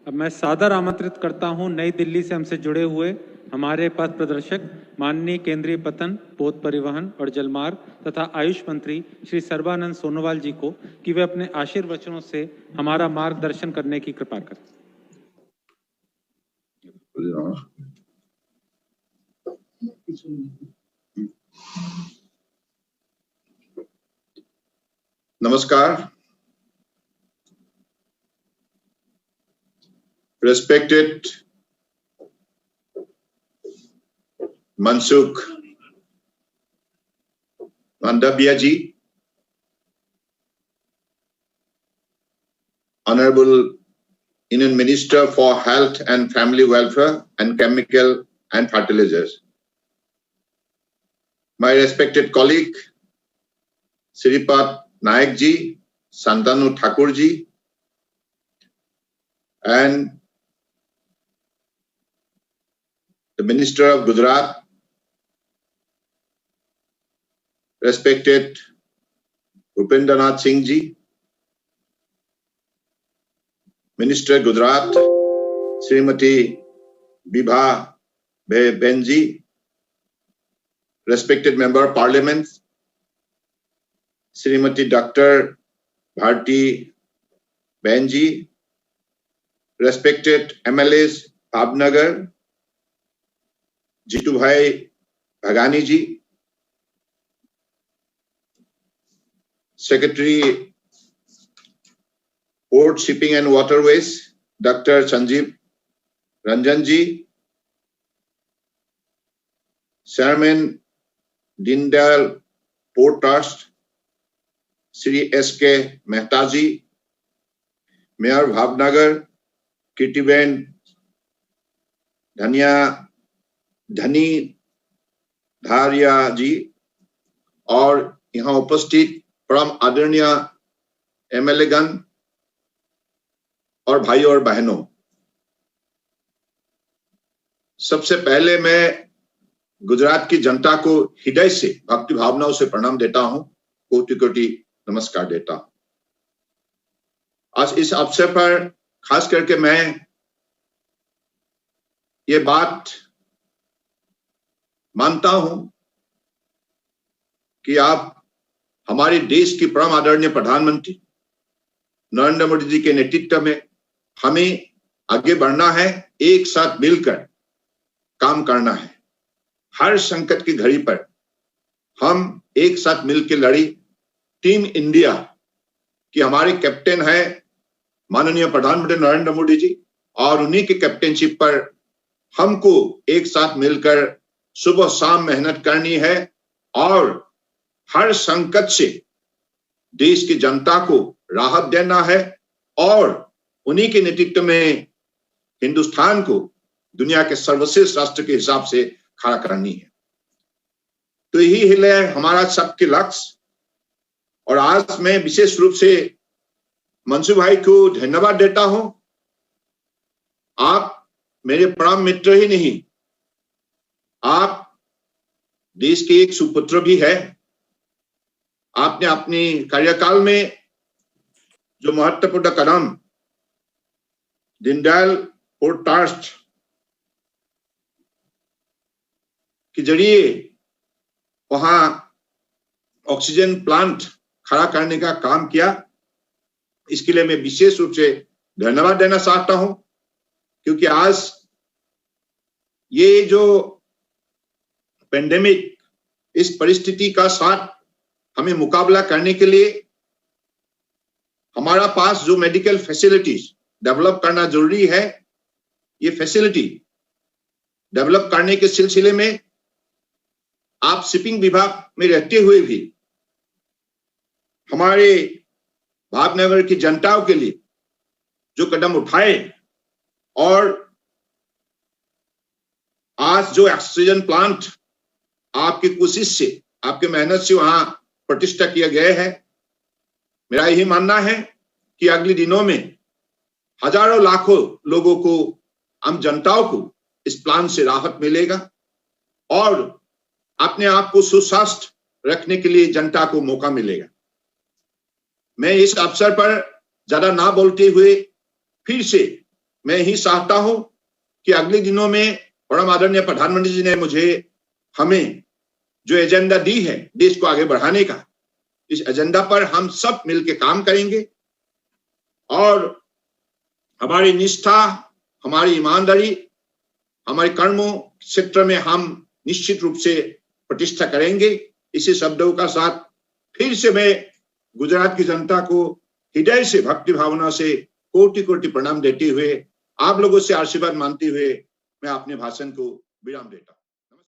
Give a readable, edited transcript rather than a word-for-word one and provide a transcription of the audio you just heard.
अब मैं सादर आमंत्रित करता हूं नई दिल्ली से हमसे जुड़े हुए हमारे पथ प्रदर्शक माननीय केंद्रीय पतन, पोत परिवहन और जलमार्ग तथा आयुष मंत्री श्री सर्बानंद सोनोवाल जी को कि वे अपने आशीर्वचनों से हमारा मार्गदर्शन करने की कृपा करें। Namaskar. Respected Mansukh Mandavia ji, Honorable Union Minister for Health and Family Welfare and Chemical and Fertilizers, my respected colleague Sripat Nayak ji, Santanu Thakur ji, and the Minister of Gujarat, respected Bhupendranath Singh ji, Minister Gujarat, Srimati Bibha Ben ji, respected Member of Parliament, Srimati Dr. Bharti Ben ji, respected MLAs Bhavnagar, Jitu Bhai Bhagani ji, Secretary Port Shipping and Waterways, Dr. Sanjeev Ranjan ji, Chairman Deen Dayal Port Trust, Sri S.K. Mehta ji, Mayor Bhavnagar, Kirtiben धनी धारिया जी और यहाँ उपस्थित परम आदरणीय MLA गण और भाइयों और बहनों, सबसे पहले मैं गुजरात की जनता को हृदय से भक्ति भावनाओं से प्रणाम देता हूं, कोटि कोटि नमस्कार देता हूं। आज इस अवसर पर खास करके मैं ये बात मानता हूं कि आप हमारे देश की परम आदरणीय प्रधानमंत्री नरेंद्र मोदी जी के नेतृत्व में हमें आगे बढ़ना है, एक साथ मिलकर काम करना है। हर संकट की घड़ी पर हम एक साथ मिलकर लड़ी। टीम इंडिया की हमारे कैप्टन है माननीय प्रधानमंत्री नरेंद्र मोदी जी और उन्हीं की कैप्टनशिप पर हमको एक साथ मिलकर सुबह शाम मेहनत करनी है और हर संकट से देश की जनता को राहत देना है और उन्हीं के नेतृत्व में हिंदुस्तान को दुनिया के सर्वश्रेष्ठ राष्ट्र के हिसाब से खड़ा करनी है। तो यही है हमारा सबके लक्ष्य। और आज मैं विशेष रूप से मनसुख भाई को धन्यवाद देता हूं। आप मेरे परम मित्र ही नहीं, आप देश के एक सुपुत्र भी है। आपने अपनी कार्यकाल में जो महत्वपूर्ण कदम दीनदयाल पोर्ट ट्रस्ट के जरिए वहां ऑक्सीजन प्लांट खड़ा करने का काम किया, इसके लिए मैं विशेष रूप से धन्यवाद देना चाहता हूं, क्योंकि आज ये जो पेंडेमिक, इस परिस्थिति का साथ हमें मुकाबला करने के लिए हमारा पास जो मेडिकल फैसिलिटीज डेवलप करना जरूरी है, ये फैसिलिटी डेवलप करने के सिलसिले में आप शिपिंग विभाग में रहते हुए भी हमारे भावनगर की जनताओं के लिए जो कदम उठाए और आज जो ऑक्सीजन प्लांट आपकी कोशिश से, आपके मेहनत से वहां प्रतिष्ठा किया गया है, मेरा यही मानना है कि अगले दिनों में हजारों लाखों लोगों को, आम जनताओं को इस प्लान से राहत मिलेगा और अपने आप को सुस्वस्थ रखने के लिए जनता को मौका मिलेगा। मैं इस अवसर पर ज्यादा ना बोलते हुए फिर से मैं ही चाहता हूं कि अगले दिनों में परम आदरणीय प्रधानमंत्री जी ने हमें जो एजेंडा दी है देश को आगे बढ़ाने का, इस एजेंडा पर हम सब मिलकर काम करेंगे और हमारी निष्ठा, हमारी ईमानदारी, हमारे कर्मों क्षेत्र में हम निश्चित रूप से प्रतिष्ठा करेंगे। इसी शब्दों का साथ फिर से मैं गुजरात की जनता को हृदय से, भक्ति भावना से कोटि कोटि प्रणाम देते हुए, आप लोगों से आशीर्वाद मांगते हुए मैं अपने भाषण को विराम देता हूं।